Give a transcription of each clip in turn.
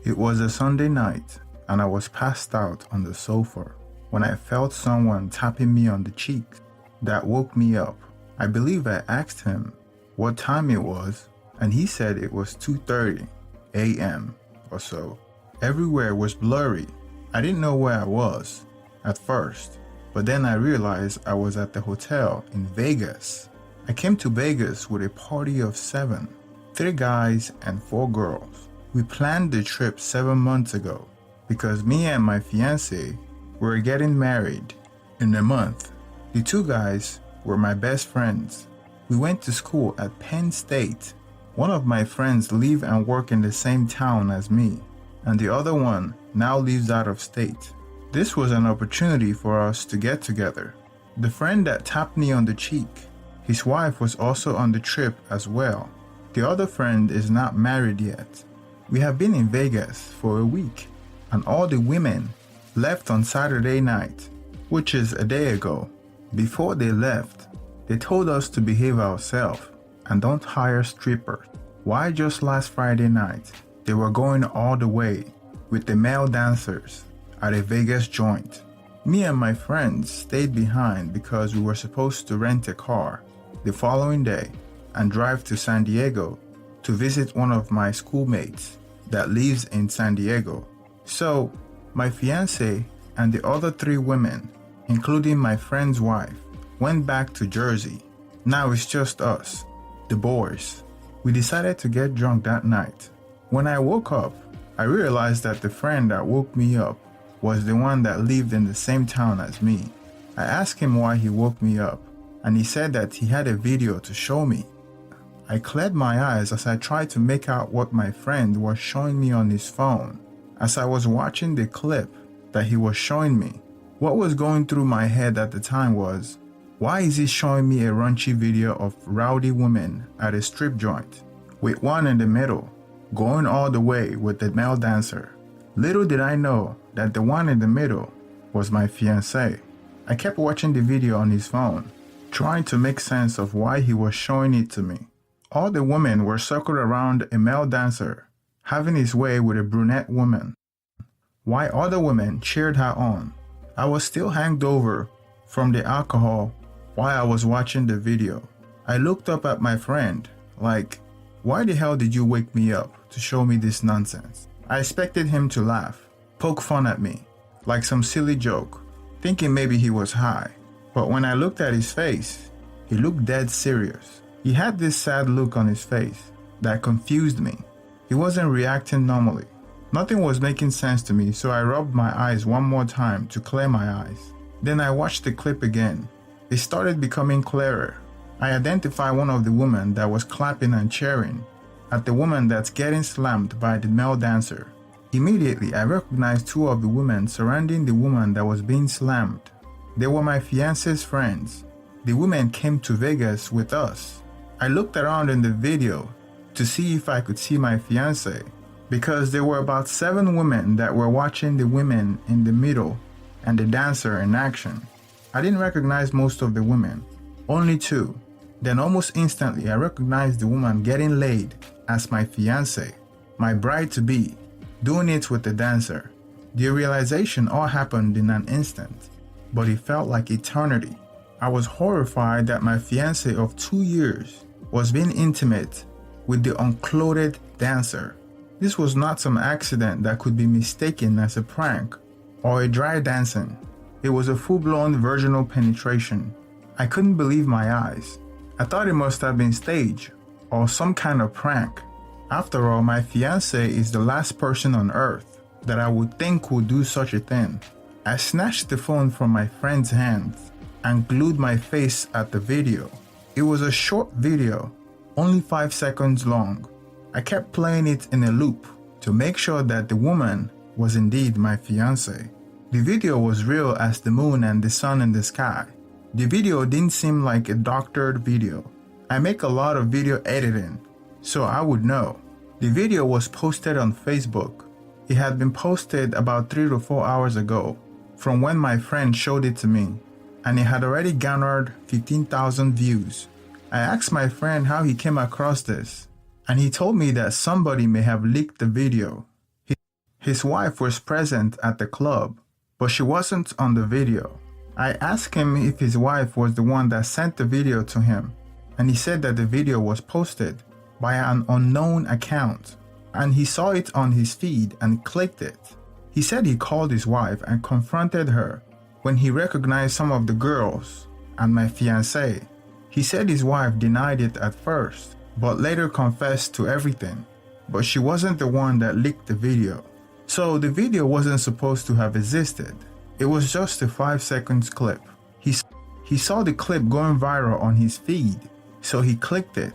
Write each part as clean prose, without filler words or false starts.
It was a Sunday night, and I was passed out on the sofa when I felt someone tapping me on the cheek. That woke me up. I believe I asked him what time it was, and he said it was 2:30 a.m. or so. Everywhere was blurry. I didn't know where I was at first, but then I realized I was at the hotel in Vegas. I came to Vegas with a party of 7, 3 guys and 4 girls. We planned the trip 7 months ago because me and my fiancé were getting married in a month. The 2 guys were my best friends. We went to school at Penn State. One of my friends live and work in the same town as me, and the other one now lives out of state. This was an opportunity for us to get together. The friend that tapped me on the cheek, his wife was also on the trip as well. The other friend is not married yet. We have been in Vegas for a week, and all the women left on Saturday night, which is a day ago. Before they left, they told us to behave ourselves and don't hire strippers. Why just last Friday night, they were going all the way with the male dancers at a Vegas joint. Me and my friends stayed behind because we were supposed to rent a car the following day and drive to San Diego to visit one of my schoolmates that lives in San Diego. So, my fiancé and the other 3 women, including my friend's wife, went back to Jersey. Now it's just us, the boys. We decided to get drunk that night. When I woke up, I realized that the friend that woke me up was the one that lived in the same town as me. I asked him why he woke me up, and he said that he had a video to show me. I cleared my eyes as I tried to make out what my friend was showing me on his phone. As I was watching the clip that he was showing me, what was going through my head at the time was, why is he showing me a raunchy video of rowdy women at a strip joint, with one in the middle, going all the way with the male dancer? Little did I know that the one in the middle was my fiancé. I kept watching the video on his phone, trying to make sense of why he was showing it to me. All the women were circled around a male dancer, having his way with a brunette woman, while other women cheered her on. I was still hangover from the alcohol while I was watching the video. I looked up at my friend, like, why the hell did you wake me up to show me this nonsense? I expected him to laugh, poke fun at me, like some silly joke, thinking maybe he was high. But when I looked at his face, he looked dead serious. He had this sad look on his face that confused me. He wasn't reacting normally. Nothing was making sense to me, so I rubbed my eyes one more time to clear my eyes. Then I watched the clip again. It started becoming clearer. I identified one of the women that was clapping and cheering at the woman that's getting slammed by the male dancer. Immediately, I recognized 2 of the women surrounding the woman that was being slammed. They were my fiancé's friends. The women came to Vegas with us. I looked around in the video to see if I could see my fiancé, because there were about 7 women that were watching the women in the middle and the dancer in action. I didn't recognize most of the women, only 2. Then almost instantly I recognized the woman getting laid as my fiancé, my bride-to-be, doing it with the dancer. The realization all happened in an instant, but it felt like eternity. I was horrified that my fiancé of 2 years was being intimate with the unclothed dancer. This was not some accident that could be mistaken as a prank or a dry dancing. It was a full-blown vaginal penetration. I couldn't believe my eyes. I thought it must have been staged or some kind of prank. After all, my fiancé is the last person on earth that I would think would do such a thing. I snatched the phone from my friend's hands and glued my face at the video. It was a short video, only 5 seconds long. I kept playing it in a loop to make sure that the woman was indeed my fiancé. The video was real as the moon and the sun in the sky. The video didn't seem like a doctored video. I make a lot of video editing, so I would know. The video was posted on Facebook. It had been posted about 3 to 4 hours ago from when my friend showed it to me, and it had already garnered 15,000 views. I asked my friend how he came across this, and he told me that somebody may have leaked the video. His wife was present at the club, but she wasn't on the video. I asked him if his wife was the one that sent the video to him, and he said that the video was posted by an unknown account, and he saw it on his feed and clicked it. He said he called his wife and confronted her when he recognized some of the girls and my fiancé. He said his wife denied it at first, but later confessed to everything. But she wasn't the one that leaked the video. So the video wasn't supposed to have existed. It was just a 5-second clip. He saw the clip going viral on his feed, so he clicked it.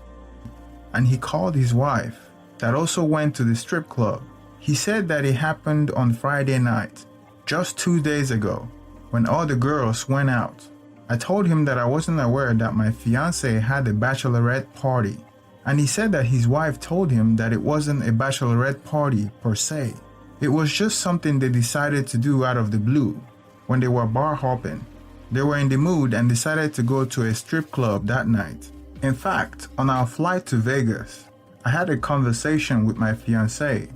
And he called his wife, that also went to the strip club. He said that it happened on Friday night, just 2 days ago, when all the girls went out. I told him that I wasn't aware that my fiancé had a bachelorette party, and he said that his wife told him that it wasn't a bachelorette party per se. It was just something they decided to do out of the blue when they were bar hopping. They were in the mood and decided to go to a strip club that night. In fact, on our flight to Vegas, I had a conversation with my fiancé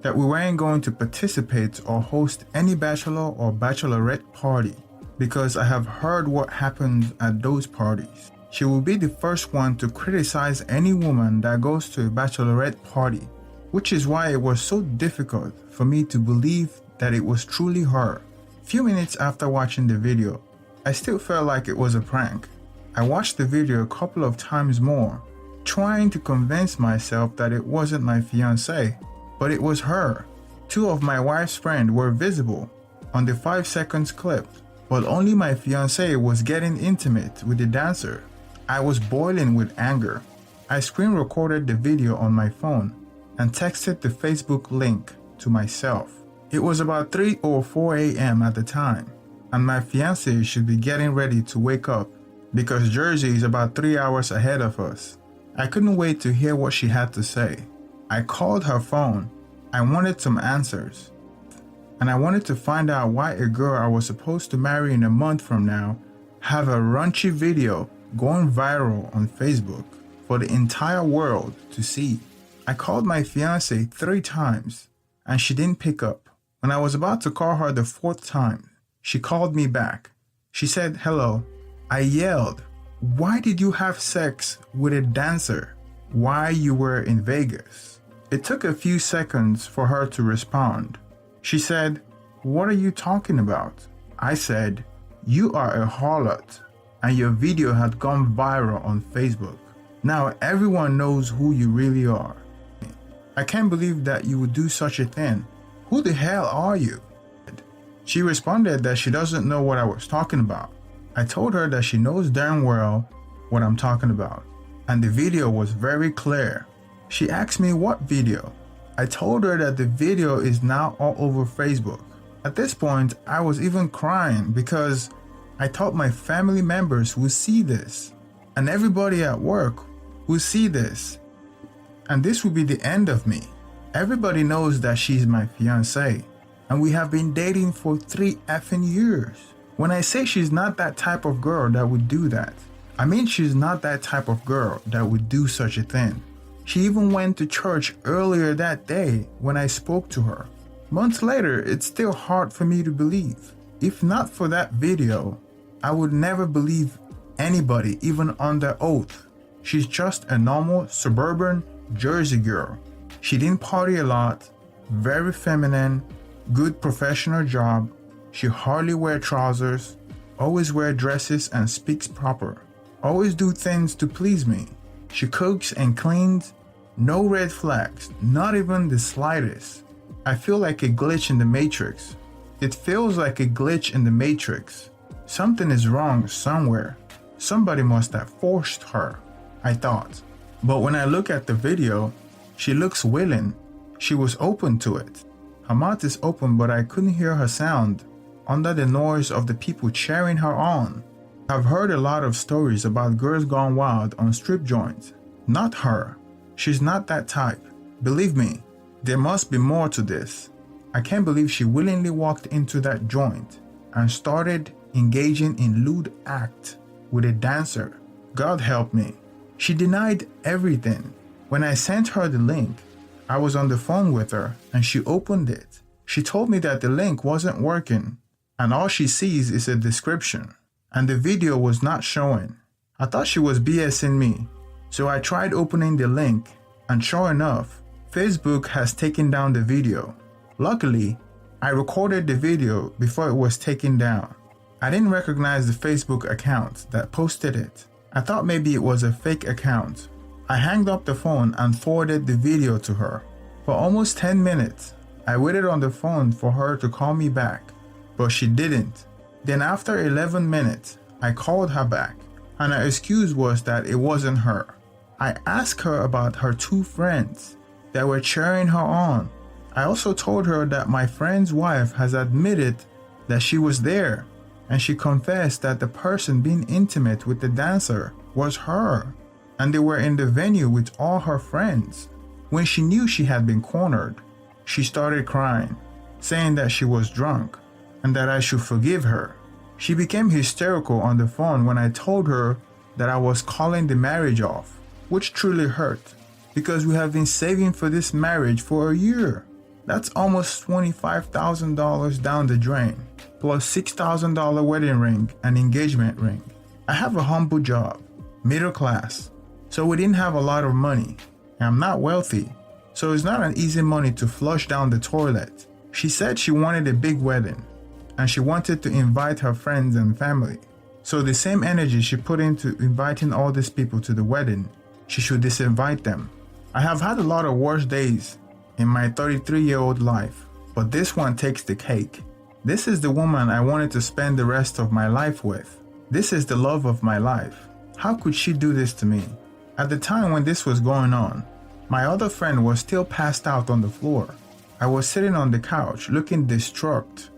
that we weren't going to participate or host any bachelor or bachelorette party because I have heard what happens at those parties. She will be the first one to criticize any woman that goes to a bachelorette party, which is why it was so difficult for me to believe that it was truly her. Few minutes after watching the video, I still felt like it was a prank. I watched the video a couple of times more, trying to convince myself that it wasn't my fiancé, but it was her. 2 of my wife's friends were visible on the 5-second clip, but only my fiancé was getting intimate with the dancer. I was boiling with anger. I screen recorded the video on my phone and texted the Facebook link to myself. It was about 3 or 4 a.m. at the time, and my fiancé should be getting ready to wake up because Jersey is about 3 hours ahead of us. I couldn't wait to hear what she had to say. I called her phone. I wanted some answers. And I wanted to find out why a girl I was supposed to marry in a month from now have a raunchy video going viral on Facebook for the entire world to see. I called my fiancé 3 times and she didn't pick up. When I was about to call her the 4th time, she called me back. She said, "Hello." I yelled, "Why did you have sex with a dancer while you were in Vegas?" It took a few seconds for her to respond. She said, "What are you talking about?" I said, "You are a harlot and your video had gone viral on Facebook. Now everyone knows who you really are. I can't believe that you would do such a thing. Who the hell are you?" She responded that she doesn't know what I was talking about. I told her that she knows damn well what I'm talking about, and the video was very clear. She asked me what video. I told her that the video is now all over Facebook. At this point, I was even crying because I thought my family members would see this, and everybody at work would see this, and this would be the end of me. Everybody knows that she's my fiancé, and we have been dating for 3 effing years. When I say she's not that type of girl that would do that, I mean she's not that type of girl that would do such a thing. She even went to church earlier that day when I spoke to her. Months later, it's still hard for me to believe. If not for that video, I would never believe anybody, even under oath. She's just a normal suburban Jersey girl. She didn't party a lot, very feminine, good professional job. She hardly wear trousers, always wear dresses and speaks proper. Always do things to please me. She cooks and cleans. No red flags, not even the slightest. I feel like a glitch in the matrix. It feels like a glitch in the matrix. Something is wrong somewhere. Somebody must have forced her, I thought. But when I look at the video, she looks willing. She was open to it. Her mouth is open, but I couldn't hear her sound under the noise of the people cheering her on. I've heard a lot of stories about girls gone wild on strip joints. Not her. She's not that type. Believe me, there must be more to this. I can't believe she willingly walked into that joint and started engaging in lewd act with a dancer. God help me. She denied everything. When I sent her the link, I was on the phone with her and she opened it. She told me that the link wasn't working and all she sees is a description and the video was not showing. I thought she was BSing me, so I tried opening the link and sure enough, Facebook has taken down the video. Luckily, I recorded the video before it was taken down. I didn't recognize the Facebook account that posted it. I thought maybe it was a fake account. I hung up the phone and forwarded the video to her. For almost 10 minutes, I waited on the phone for her to call me back, but she didn't. Then after 11 minutes, I called her back, and her excuse was that it wasn't her. I asked her about her two friends that were cheering her on. I also told her that my friend's wife has admitted that she was there, and she confessed that the person being intimate with the dancer was her, and they were in the venue with all her friends. When she knew she had been cornered, she started crying, saying that she was drunk and that I should forgive her. She became hysterical on the phone when I told her that I was calling the marriage off, which truly hurt because we have been saving for this marriage for a year. That's almost $25,000 down the drain, plus $6,000 wedding ring and engagement ring. I have a humble job, middle class, so we didn't have a lot of money. I'm not wealthy, so it's not an easy money to flush down the toilet. She said she wanted a big wedding, and she wanted to invite her friends and family. So the same energy she put into inviting all these people to the wedding, she should disinvite them. I have had a lot of worse days in my 33-year-old life, but this one takes the cake. This is the woman I wanted to spend the rest of my life with. This is the love of my life. How could she do this to me? At the time when this was going on, my other friend was still passed out on the floor. I was sitting on the couch looking distraught,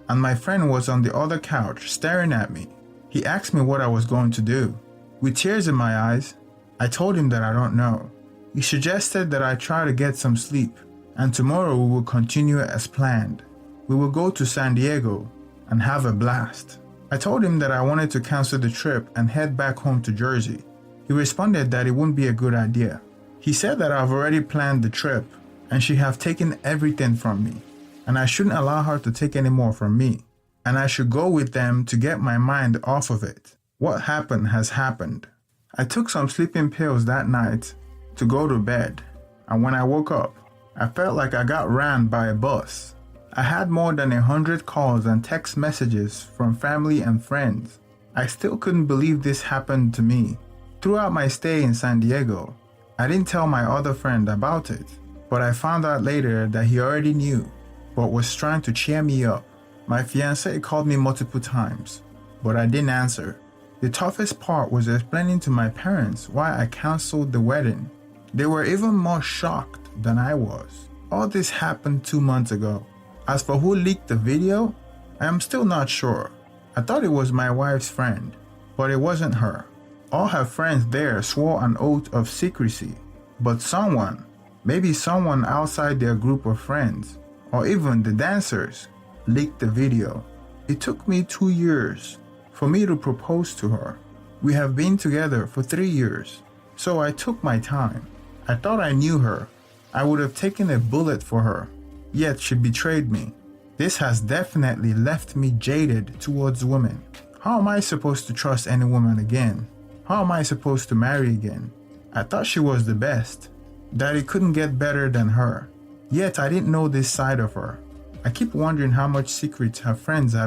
and my friend was on the other couch staring at me. He asked me what I was going to do. With tears in my eyes, I told him that I don't know. He suggested that I try to get some sleep, and tomorrow we will continue as planned. We will go to San Diego and have a blast. I told him that I wanted to cancel the trip and head back home to Jersey. He responded that it wouldn't be a good idea. He said that I've already planned the trip and she have taken everything from me, and I shouldn't allow her to take any more from me, and I should go with them to get my mind off of it. What happened has happened. I took some sleeping pills that night to go to bed, and when I woke up, I felt like I got ran by a bus. I had more than 100 calls and text messages from family and friends. I still couldn't believe this happened to me. Throughout my stay in San Diego, I didn't tell my other friend about it, but I found out later that he already knew, but was trying to cheer me up. My fiancé called me multiple times, but I didn't answer. The toughest part was explaining to my parents why I canceled the wedding. They were even more shocked than I was. All this happened 2 months ago. As for who leaked the video, I am still not sure. I thought it was my wife's friend, but it wasn't her. All her friends there swore an oath of secrecy, but someone, maybe someone outside their group of friends, or even the dancers, leaked the video. It took me 2 years for me to propose to her. We have been together for 3 years, so I took my time. I thought I knew her. I would have taken a bullet for her, yet she betrayed me. This has definitely left me jaded towards women. How am I supposed to trust any woman again? How am I supposed to marry again? I thought she was the best, that it couldn't get better than her. Yet I didn't know this side of her. I keep wondering how much secrets her friends have